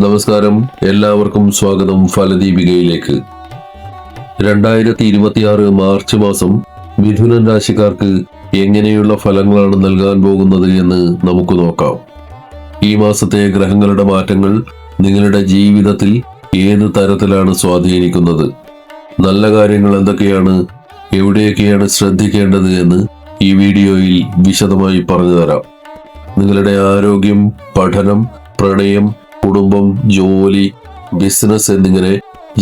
നമസ്കാരം, എല്ലാവർക്കും സ്വാഗതം ഫലദീപികയിലേക്ക്. 2026 മാർച്ച് മാസം മിഥുനൻ രാശിക്കാർക്ക് എങ്ങനെയുള്ള ഫലങ്ങളാണ് നൽകാൻ പോകുന്നത് എന്ന് നമുക്ക് നോക്കാം. ഈ മാസത്തെ ഗ്രഹങ്ങളുടെ മാറ്റങ്ങൾ നിങ്ങളുടെ ജീവിതത്തിൽ ഏത് തരത്തിലാണ് സ്വാധീനിക്കുന്നത്, നല്ല കാര്യങ്ങൾ എന്തൊക്കെയാണ്, എവിടെയൊക്കെയാണ് ശ്രദ്ധിക്കേണ്ടത് എന്ന് ഈ വീഡിയോയിൽ വിശദമായി പറഞ്ഞു തരാം. നിങ്ങളുടെ ആരോഗ്യം, പഠനം, പ്രണയം, കുടുംബം, ജോലി, ബിസിനസ് എന്നിങ്ങനെ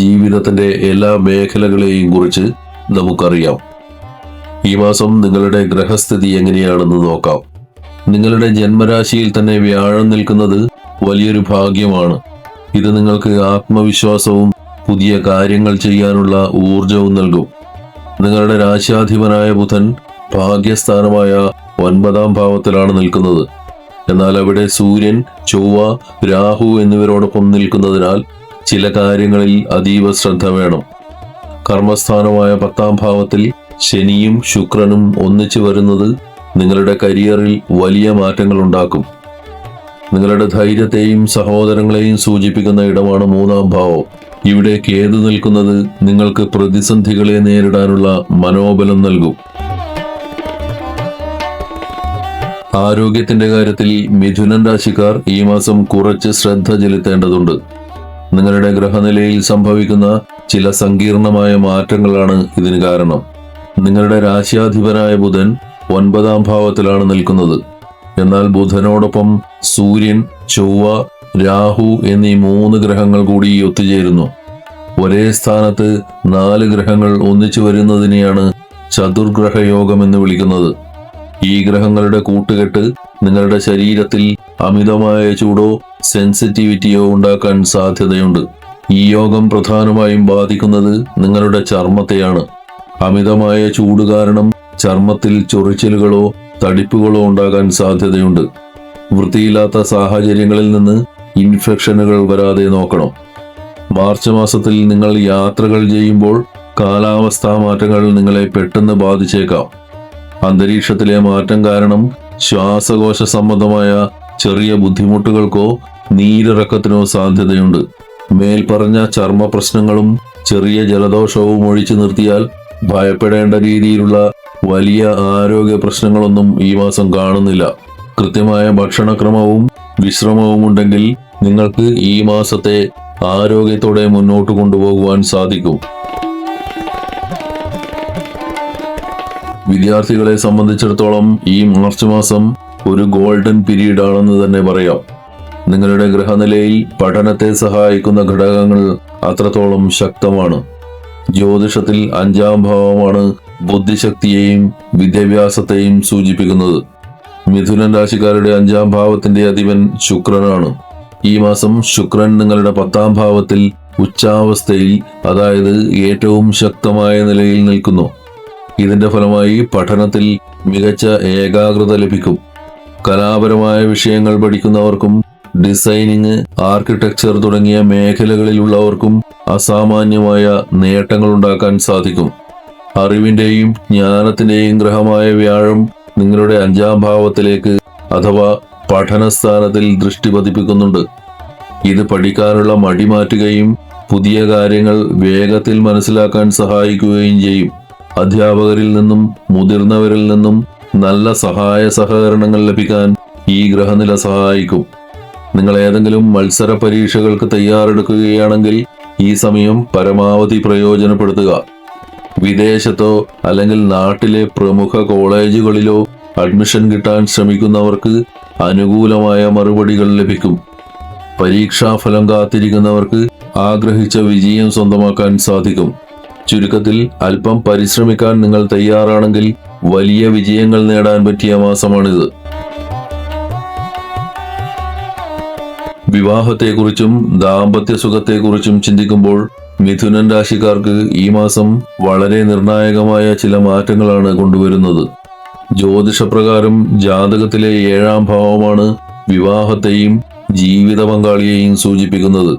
ജീവിതത്തിന്റെ എല്ലാ മേഖലകളെയും കുറിച്ച് നമുക്കറിയാം. ഈ മാസം നിങ്ങളുടെ ഗ്രഹസ്ഥിതി എങ്ങനെയാണെന്ന് നോക്കാം. നിങ്ങളുടെ ജന്മരാശിയിൽ തന്നെ വ്യാഴം നിൽക്കുന്നത് വലിയൊരു ഭാഗ്യമാണ്. ഇത് നിങ്ങൾക്ക് ആത്മവിശ്വാസവും പുതിയ കാര്യങ്ങൾ ചെയ്യാനുള്ള ഊർജവും നൽകും. നിങ്ങളുടെ രാശ്യാധിപനായ ബുധൻ ഭാഗ്യസ്ഥാനമായ 9ാം ഭാവത്തിലാണ് നിൽക്കുന്നത്. എന്നാൽ അവിടെ സൂര്യൻ, ചൊവ്വ, രാഹു എന്നിവരോടൊപ്പം നിൽക്കുന്നതിനാൽ ചില കാര്യങ്ങളിൽ അതീവ ശ്രദ്ധ വേണം. കർമ്മസ്ഥാനമായ 10ാം ഭാവത്തിൽ ശനിയും ശുക്രനും ഒന്നിച്ചു വരുന്നത് നിങ്ങളുടെ കരിയറിൽ വലിയ മാറ്റങ്ങൾ ഉണ്ടാക്കും. നിങ്ങളുടെ ധൈര്യത്തെയും സഹോദരങ്ങളെയും സൂചിപ്പിക്കുന്ന ഇടമാണ് 3ാം ഭാവം. ഇവിടെ കേതു നിൽക്കുന്നത് നിങ്ങൾക്ക് പ്രതിസന്ധികളെ നേരിടാനുള്ള മനോബലം നൽകും. ആരോഗ്യത്തിന്റെ കാര്യത്തിൽ മിഥുനൻ രാശിക്കാർ ഈ മാസം കുറച്ച് ശ്രദ്ധ ചെലുത്തേണ്ടതുണ്ട്. നിങ്ങളുടെ ഗ്രഹനിലയിൽ സംഭവിക്കുന്ന ചില സങ്കീർണമായ മാറ്റങ്ങളാണ് ഇതിന് കാരണം. നിങ്ങളുടെ രാശ്യാധിപനായ ബുധൻ 9ാം ഭാവത്തിലാണ് നിൽക്കുന്നത്. എന്നാൽ ബുധനോടൊപ്പം സൂര്യൻ, ചൊവ്വ, രാഹു എന്നീ 3 ഗ്രഹങ്ങൾ കൂടി ഒത്തുചേരുന്നു. ഒരേ സ്ഥാനത്ത് 4 ഗ്രഹങ്ങൾ ഒന്നിച്ചു വരുന്നതിനെയാണ് ചതുർഗ്രഹ യോഗം എന്ന് വിളിക്കുന്നത്. ഈ ഗ്രഹങ്ങളുടെ കൂട്ടുകെട്ട് നിങ്ങളുടെ ശരീരത്തിൽ അമിതമായ ചൂടോ സെൻസിറ്റിവിറ്റിയോ ഉണ്ടാക്കാൻ സാധ്യതയുണ്ട്. ഈ യോഗം പ്രധാനമായും ബാധിക്കുന്നത് നിങ്ങളുടെ ചർമ്മത്തെയാണ്. അമിതമായ ചൂട് കാരണം ചർമ്മത്തിൽ ചൊറിച്ചിലുകളോ തടിപ്പുകളോ ഉണ്ടാകാൻ സാധ്യതയുണ്ട്. വൃത്തിയില്ലാത്ത സാഹചര്യങ്ങളിൽ നിന്ന് ഇൻഫെക്ഷനുകൾ വരാതെ നോക്കണം. മാർച്ച് മാസത്തിൽ നിങ്ങൾ യാത്രകൾ ചെയ്യുമ്പോൾ കാലാവസ്ഥാ മാറ്റങ്ങൾ നിങ്ങളെ പെട്ടെന്ന് ബാധിച്ചേക്കാം. അന്തരീക്ഷത്തിലെ മാറ്റം കാരണം ശ്വാസകോശ സംബന്ധമായ ചെറിയ ബുദ്ധിമുട്ടുകൾക്കോ നീരിറക്കത്തിനോ സാധ്യതയുണ്ട്. മേൽപ്പറഞ്ഞ ചർമ്മ പ്രശ്നങ്ങളും ചെറിയ ജലദോഷവും ഒഴിച്ചു നിർത്തിയാൽ ഭയപ്പെടേണ്ട രീതിയിലുള്ള വലിയ ആരോഗ്യ പ്രശ്നങ്ങളൊന്നും ഈ മാസം കാണുന്നില്ല. കൃത്യമായ ഭക്ഷണക്രമവും വിശ്രമവും ഉണ്ടെങ്കിൽ നിങ്ങൾക്ക് ഈ മാസത്തെ ആരോഗ്യത്തോടെ മുന്നോട്ട് കൊണ്ടുപോകുവാൻ സാധിക്കും. വിദ്യാർത്ഥികളെ സംബന്ധിച്ചിടത്തോളം ഈ മാർച്ച് മാസം ഒരു ഗോൾഡൻ പീരീഡ് ആണെന്ന് തന്നെ പറയാം. നിങ്ങളുടെ ഗ്രഹനിലയിൽ പഠനത്തെ സഹായിക്കുന്ന ഘടകങ്ങൾ അത്രത്തോളം ശക്തമാണ്. ജ്യോതിഷത്തിൽ 5ാം ഭാവമാണ് ബുദ്ധിശക്തിയെയും വിദ്യാഭ്യാസത്തെയും സൂചിപ്പിക്കുന്നത്. മിഥുനൻ രാശിക്കാരുടെ 5ാം ഭാവത്തിന്റെ അധിപൻ ശുക്രനാണ്. ഈ മാസം ശുക്രൻ നിങ്ങളുടെ 10ാം ഭാവത്തിൽ ഉച്ചാവസ്ഥയിൽ, അതായത് ഏറ്റവും ശക്തമായ നിലയിൽ നിൽക്കുന്നു. ഇതിന്റെ ഫലമായി പഠനത്തിൽ മികച്ച ഏകാഗ്രത ലഭിക്കും. കലാപരമായ വിഷയങ്ങൾ പഠിക്കുന്നവർക്കും ഡിസൈനിങ്, ആർക്കിടെക്ചർ തുടങ്ങിയ മേഖലകളിലുള്ളവർക്കും അസാമാന്യമായ നേട്ടങ്ങൾ ഉണ്ടാക്കാൻ സാധിക്കും. അറിവിന്റെയും ജ്ഞാനത്തിന്റെയും ഗ്രഹമായ വ്യാഴം നിങ്ങളുടെ 5ാം ഭാവത്തിലേക്ക് അഥവാ പഠനസ്ഥാനത്തിൽ ദൃഷ്ടി പതിപ്പിക്കുന്നുണ്ട്. ഇത് പഠിക്കാനുള്ള മടി മാറ്റുകയും പുതിയ കാര്യങ്ങൾ വേഗത്തിൽ മനസ്സിലാക്കാൻ സഹായിക്കുകയും ചെയ്യും. അധ്യാപകരിൽ നിന്നും മുതിർന്നവരിൽ നിന്നും നല്ല സഹായ സഹകരണങ്ങൾ ലഭിക്കാൻ ഈ ഗ്രഹനില സഹായിക്കും. നിങ്ങൾ ഏതെങ്കിലും മത്സര പരീക്ഷകൾക്ക് തയ്യാറെടുക്കുകയാണെങ്കിൽ ഈ സമയം പരമാവധി പ്രയോജനപ്പെടുത്തുക. വിദേശത്തോ അല്ലെങ്കിൽ നാട്ടിലെ പ്രമുഖ കോളേജുകളിലോ അഡ്മിഷൻ കിട്ടാൻ ശ്രമിക്കുന്നവർക്ക് അനുകൂലമായ മറുപടികൾ ലഭിക്കും. പരീക്ഷാഫലം കാത്തിരിക്കുന്നവർക്ക് ആഗ്രഹിച്ച വിജയം സ്വന്തമാക്കാൻ സാധിക്കും. ചുരുക്കത്തിൽ അല്പം പരിശ്രമിക്കാൻ നിങ്ങൾ തയ്യാറാണെങ്കിൽ വലിയ വിജയങ്ങൾ നേടാൻ പറ്റിയ മാസമാണിത്. വിവാഹത്തെക്കുറിച്ചും ദാമ്പത്യ സുഖത്തെക്കുറിച്ചും ചിന്തിക്കുമ്പോൾ മിഥുനൻ രാശിക്കാർക്ക് ഈ മാസം വളരെ നിർണായകമായ ചില മാറ്റങ്ങളാണ് കൊണ്ടുവരുന്നത്. ജ്യോതിഷപ്രകാരം ജാതകത്തിലെ 7ാം ഭാവമാണ് വിവാഹത്തെയും ജീവിത പങ്കാളിയെയും സൂചിപ്പിക്കുന്നത്.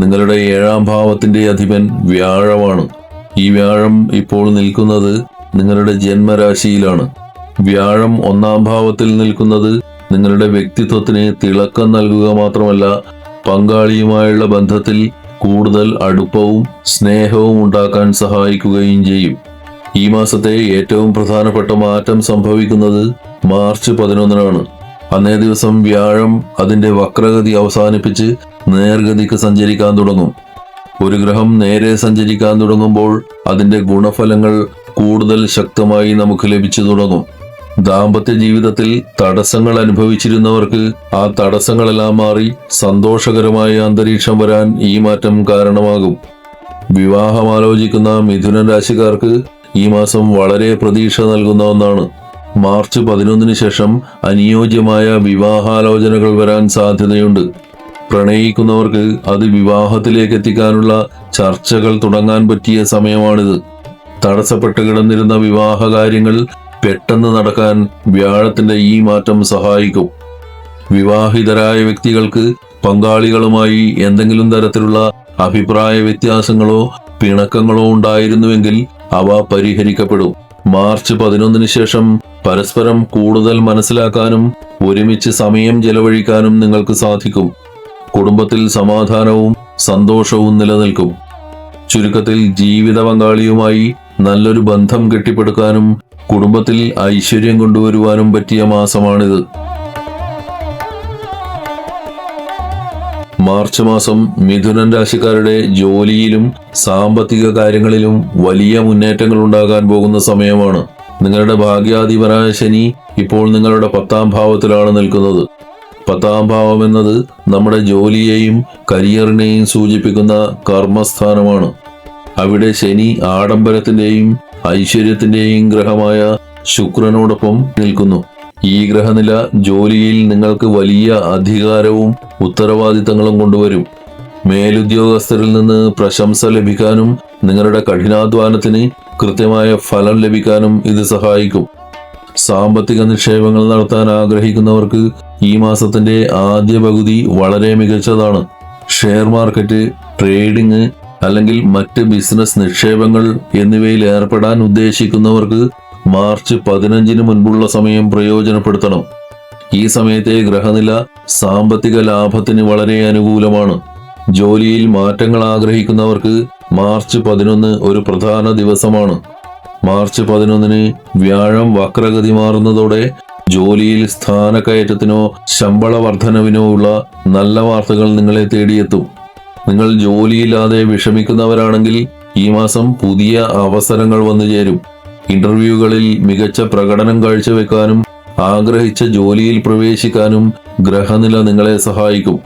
നിങ്ങളുടെ 7ാം ഭാവത്തിന്റെ അധിപൻ വ്യാഴമാണ്. ഈ വ്യാഴം ഇപ്പോൾ നിൽക്കുന്നത് നിങ്ങളുടെ ജന്മരാശിയിലാണ്. വ്യാഴം 1ാം ഭാവത്തിൽ നിൽക്കുന്നത് നിങ്ങളുടെ വ്യക്തിത്വത്തിന് തിളക്കം നൽകുക മാത്രമല്ല പങ്കാളിയുമായുള്ള ബന്ധത്തിൽ കൂടുതൽ അടുപ്പവും സ്നേഹവും ഉണ്ടാക്കാൻ സഹായിക്കുകയും ചെയ്യും. ഈ മാസത്തെ ഏറ്റവും പ്രധാനപ്പെട്ട മാറ്റം സംഭവിക്കുന്നത് മാർച്ച് 11-നാണ്. അന്നേ ദിവസം വ്യാഴം അതിന്റെ വക്രഗതി അവസാനിപ്പിച്ച് നേർഗതിക്ക് സഞ്ചരിക്കാൻ തുടങ്ങും. ഒരു ഗ്രഹം നേരെ സഞ്ചരിക്കാൻ തുടങ്ങുമ്പോൾ അതിന്റെ ഗുണഫലങ്ങൾ കൂടുതൽ ശക്തമായി നമുക്ക് ലഭിച്ചു തുടങ്ങും. ദാമ്പത്യ ജീവിതത്തിൽ തടസ്സങ്ങൾ അനുഭവിച്ചിരുന്നവർക്ക് ആ തടസ്സങ്ങളെല്ലാം മാറി സന്തോഷകരമായ അന്തരീക്ഷം വരാൻ ഈ മാറ്റം കാരണമാകും. വിവാഹം ആലോചിക്കുന്ന മിഥുനൻ രാശിക്കാർക്ക് ഈ മാസം വളരെ പ്രതീക്ഷ നൽകുന്ന ഒന്നാണ്. മാർച്ച് 11-ന് ശേഷം അനുയോജ്യമായ വിവാഹാലോചനകൾ വരാൻ സാധ്യതയുണ്ട്. പ്രണയിക്കുന്നവർക്ക് അത് വിവാഹത്തിലേക്ക് എത്തിക്കാനുള്ള ചർച്ചകൾ തുടങ്ങാൻ പറ്റിയ സമയമാണിത്. തടസ്സപ്പെട്ട് കിടന്നിരുന്ന വിവാഹ കാര്യങ്ങൾ പെട്ടെന്ന് നടക്കാൻ വ്യാഴത്തിന്റെ ഈ മാറ്റം സഹായിക്കും. വിവാഹിതരായ വ്യക്തികൾക്ക് പങ്കാളികളുമായി എന്തെങ്കിലും തരത്തിലുള്ള അഭിപ്രായ വ്യത്യാസങ്ങളോ പിണക്കങ്ങളോ ഉണ്ടായിരുന്നുവെങ്കിൽ അവ പരിഹരിക്കപ്പെടും. മാർച്ച് 11-ന് ശേഷം പരസ്പരം കൂടുതൽ മനസ്സിലാക്കാനും ഒരുമിച്ച് സമയം ചെലവഴിക്കാനും നിങ്ങൾക്ക് സാധിക്കും. കുടുംബത്തിൽ സമാധാനവും സന്തോഷവും നിലനിൽക്കും. ചുരുക്കത്തിൽ ജീവിത പങ്കാളിയുമായി നല്ലൊരു ബന്ധം കെട്ടിപ്പടുക്കാനും കുടുംബത്തിൽ ഐശ്വര്യം കൊണ്ടുവരുവാനും പറ്റിയ മാസമാണിത്. മാർച്ച് മാസം മിഥുനൻ രാശിക്കാരുടെ ജോലിയിലും സാമ്പത്തിക കാര്യങ്ങളിലും വലിയ മുന്നേറ്റങ്ങൾ ഉണ്ടാകാൻ പോകുന്ന സമയമാണ്. നിങ്ങളുടെ ഭാഗ്യാധിപനായ ശനി ഇപ്പോൾ നിങ്ങളുടെ 10-ാം ഭാവത്തിലാണ് നിൽക്കുന്നത്. 10-ാം ഭാവം എന്നത് നമ്മുടെ ജോലിയെയും കരിയറിനെയും സൂചിപ്പിക്കുന്ന കർമ്മസ്ഥാനമാണ്. അവിടെ ശനി ആഡംബരത്തിന്റെയും ഐശ്വര്യത്തിന്റെയും ഗ്രഹമായ ശുക്രനോടൊപ്പം നിൽക്കുന്നു. ഈ ഗ്രഹനില ജോലിയിൽ നിങ്ങൾക്ക് വലിയ അധികാരവും ഉത്തരവാദിത്തങ്ങളും കൊണ്ടുവരും. മേലുദ്യോഗസ്ഥരിൽ നിന്ന് പ്രശംസ ലഭിക്കാനും നിങ്ങളുടെ കഠിനാധ്വാനത്തിന് കൃത്യമായ ഫലം ലഭിക്കാനും ഇത് സഹായിക്കും. സാമ്പത്തിക നിക്ഷേപങ്ങൾ നടത്താൻ ആഗ്രഹിക്കുന്നവർക്ക് ഈ മാസത്തിന്റെ ആദ്യ പകുതി വളരെ മികച്ചതാണ്. ഷെയർ മാർക്കറ്റ്, ട്രേഡിംഗ് അല്ലെങ്കിൽ മറ്റ് ബിസിനസ് നിക്ഷേപങ്ങൾ എന്നിവയിൽ ഏർപ്പെടാൻ ഉദ്ദേശിക്കുന്നവർക്ക് മാർച്ച് 15-ന് മുൻപുള്ള സമയം പ്രയോജനപ്പെടുത്തണം. ഈ സമയത്തെ ഗ്രഹനില സാമ്പത്തിക ലാഭത്തിന് വളരെ അനുകൂലമാണ്. ജോലിയിൽ മാറ്റങ്ങൾ ആഗ്രഹിക്കുന്നവർക്ക് മാർച്ച് 11 ഒരു പ്രധാന ദിവസമാണ്. മാർച്ച് 11-ന് വ്യാഴം വക്രഗതി മാറുന്നതോടെ ജോലിയിൽ സ്ഥാനക്കയറ്റത്തിനോ ശമ്പള വർധനവിനോ ഉള്ള നല്ല വാർത്തകൾ നിങ്ങളെ തേടിയെത്തും. നിങ്ങൾ ജോലിയില്ലാതെ വിഷമിക്കുന്നവരാണെങ്കിൽ ഈ മാസം പുതിയ അവസരങ്ങൾ വന്നു ചേരും. ഇന്റർവ്യൂകളിൽ മികച്ച പ്രകടനം കാഴ്ചവെക്കാനും ആഗ്രഹിച്ച ജോലിയിൽ പ്രവേശിക്കാനും ഗ്രഹനില നിങ്ങളെ സഹായിക്കും.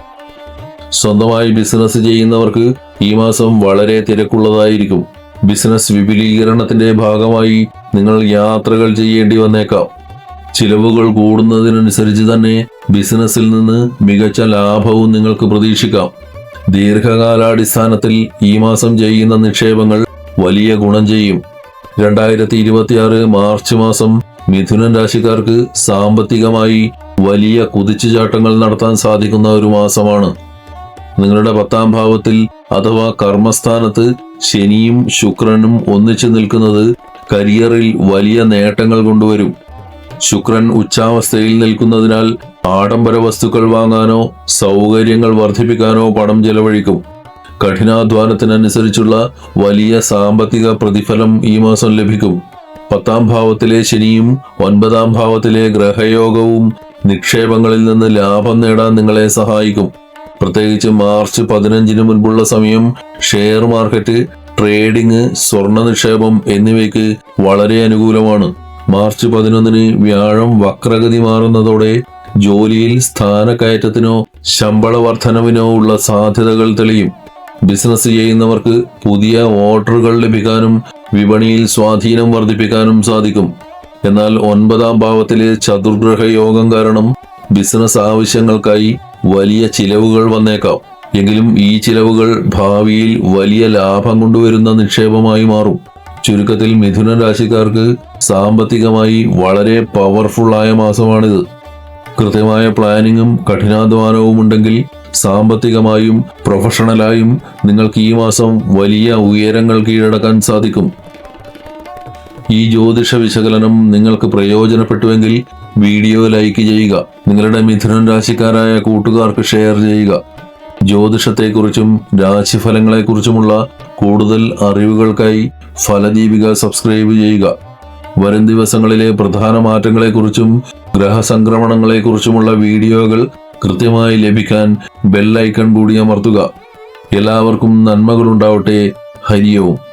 സ്വന്തമായി ബിസിനസ് ചെയ്യുന്നവർക്ക് ഈ മാസം വളരെ തിരക്കുള്ളതായിരിക്കും. ബിസിനസ് വിപുലീകരണത്തിന്റെ ഭാഗമായി നിങ്ങൾ യാത്രകൾ ചെയ്യേണ്ടി വന്നേക്കാം. ചിലവുകൾ കൂടുന്നതിനനുസരിച്ച് തന്നെ ബിസിനസ്സിൽ നിന്ന് മികച്ച ലാഭവും നിങ്ങൾക്ക് പ്രതീക്ഷിക്കാം. ദീർഘകാലാടിസ്ഥാനത്തിൽ ഈ മാസം ചെയ്യുന്ന നിക്ഷേപങ്ങൾ വലിയ ഗുണം ചെയ്യും. 2026 മാർച്ച് മാസം മിഥുനൻ രാശിക്കാർക്ക് സാമ്പത്തികമായി വലിയ കുതിച്ചുചാട്ടങ്ങൾ നടത്താൻ സാധിക്കുന്ന ഒരു മാസമാണ്. നിങ്ങളുടെ 10-ാം ഭാവത്തിൽ അഥവാ കർമ്മസ്ഥാനത്ത് ശനിയും ശുക്രനും ഒന്നിച്ചു നിൽക്കുന്നത് കരിയറിൽ വലിയ നേട്ടങ്ങൾ കൊണ്ടുവരും. ശുക്രൻ ഉച്ചാവസ്ഥയിൽ നിൽക്കുന്നതിനാൽ ആഡംബര വസ്തുക്കൾ വാങ്ങാനോ സൗകര്യങ്ങൾ വർദ്ധിപ്പിക്കാനോ പണം ചെലവഴിക്കും. കഠിനാധ്വാനത്തിനനുസരിച്ചുള്ള വലിയ സാമ്പത്തിക പ്രതിഫലം ഈ മാസം ലഭിക്കും. 10-ാം ഭാവത്തിലെ ശനിയും 9-ാം ഭാവത്തിലെ ഗ്രഹയോഗവും നിക്ഷേപങ്ങളിൽ നിന്ന് ലാഭം നേടാൻ നിങ്ങളെ സഹായിക്കും. പ്രത്യേകിച്ച് മാർച്ച് 15-ന് മുൻപുള്ള സമയം ഷെയർ മാർക്കറ്റ്, ട്രേഡിംഗ്, സ്വർണ്ണ നിക്ഷേപം എന്നിവയ്ക്ക് വളരെ അനുകൂലമാണ്. മാർച്ച് 11-ന് വ്യാഴം വക്രഗതി മാറുന്നതോടെ ജോലിയിൽ സ്ഥാനക്കയറ്റത്തിനോ ശമ്പള വർധനവിനോ ഉള്ള സാധ്യതകൾ തെളിയും. ബിസിനസ് ചെയ്യുന്നവർക്ക് പുതിയ ഓർഡറുകൾ ലഭിക്കാനും വിപണിയിൽ സ്വാധീനം വർദ്ധിപ്പിക്കാനും സാധിക്കും. എന്നാൽ 9-ാം ഭാവത്തിലെ ചതുർഗ്രഹ യോഗം കാരണം ബിസിനസ് ആവശ്യങ്ങൾക്കായി വലിയ ചിലവുകൾ വന്നേക്കാം. എങ്കിലും ഈ ചിലവുകൾ ഭാവിയിൽ വലിയ ലാഭം കൊണ്ടുവരുന്ന നിക്ഷേപമായി മാറും. ചുരുക്കത്തിൽ മിഥുന രാശിക്കാർക്ക് സാമ്പത്തികമായി വളരെ പവർഫുൾ ആയ മാസമാണിത്. കൃത്യമായ പ്ലാനിങ്ങും കഠിനാധ്വാനവും ഉണ്ടെങ്കിൽ സാമ്പത്തികമായും പ്രൊഫഷണലായും നിങ്ങൾക്ക് ഈ മാസം വലിയ ഉയരങ്ങൾ കീഴടക്കാൻ സാധിക്കും. ഈ ജ്യോതിഷ വിശകലനം നിങ്ങൾക്ക് പ്രയോജനപ്പെട്ടുവെങ്കിൽ വീഡിയോ ലൈക്ക് ചെയ്യുക. നിങ്ങളുടെ മിഥുനൻ രാശിക്കാരായ കൂട്ടുകാർക്ക് ഷെയർ ചെയ്യുക. ജ്യോതിഷത്തെക്കുറിച്ചും രാശിഫലങ്ങളെക്കുറിച്ചുമുള്ള കൂടുതൽ അറിവുകൾക്കായി ഫലദീപിക സബ്സ്ക്രൈബ് ചെയ്യുക. വരും ദിവസങ്ങളിലെ പ്രധാന മാറ്റങ്ങളെക്കുറിച്ചും ഗ്രഹസംക്രമണങ്ങളെക്കുറിച്ചുമുള്ള വീഡിയോകൾ കൃത്യമായി ലഭിക്കാൻ ബെൽ ഐക്കൺ കൂടി അമർത്തുക. എല്ലാവർക്കും നന്മകളുണ്ടാവട്ടെ. ഹരി ഓം.